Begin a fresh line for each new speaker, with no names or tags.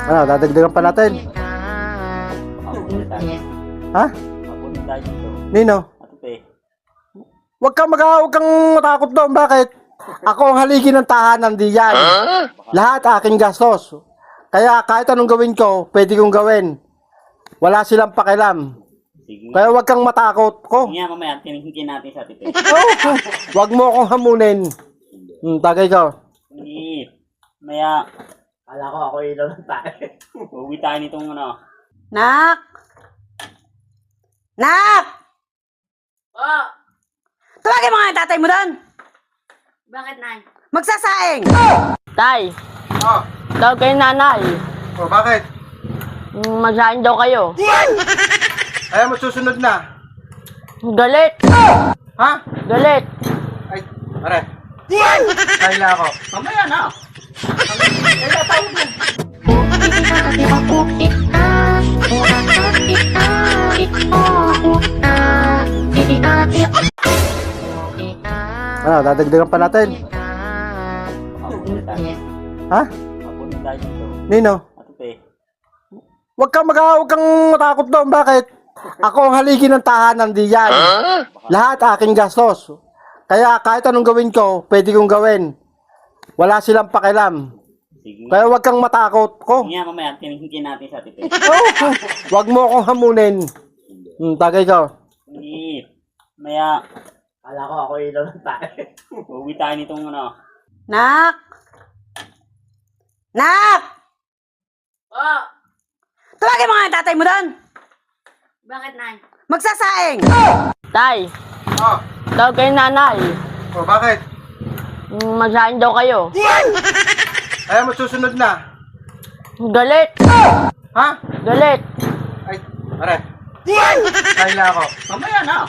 Ano, dadagdagan pa natin? Ha? Nino? Huwag kang matakot doon. Bakit? Ako ang haligi ng tahanan diyan. Lahat aking gastos. Kaya kahit anong gawin ko, pwede kong gawin. Wala silang pakialam. Kaya huwag kang matakot ko.
Nga mamaya, tinihingin natin sa tipe.
Oh, huwag mo akong hamunin. Tagay ka.
Hindi. Maya,
Kala ko ako ilaw ng tayo.
uwi tayo nitong ano.
Nak! Nak!
Oh,
Tawagin mo nga yung tatay mo doon!
bakit, Nay?
Magsasaing!
Tay,
Oh,
tawag kayo nanay.
oh bakit?
Magsahin daw kayo.
Ayaw mo susunod na.
Galit.
Ha?
Galit.
Ay, pare. Kain na ako.
Mamaya na.
Ano, dadagdagan pa natin? Ha?
Mapunta tayo dito.
Nino?
At tipe.
Huwag kang matakot doon. Bakit? Ako ang haligi ng tahanan diyan. Lahat aking gastos. Kaya kahit anong gawin ko, pwede kong gawin. Wala silang pakialam.
Sige.
Kaya huwag kang matakot ko.
Nga mamaya, tinihingin natin sa tipe.
Oh, huwag mo akong hamunin. Tagay ka.
Hindi. Maya,
Kala ko ako ilaw ng tayo.
uwi tayo nitong ano.
Nak! Nak!
Oh,
Tawagin mo nga yung tatay mo doon!
bakit, Nay?
Magsasaing!
Tay,
Oh,
tawag kayo nanay.
oh bakit?
Magsahin daw kayo.
Ayaw mo susunod na.
Galit.
Ha?
Galit.
Ay, pare. Kain na ako.
Mamaya na.
Oh,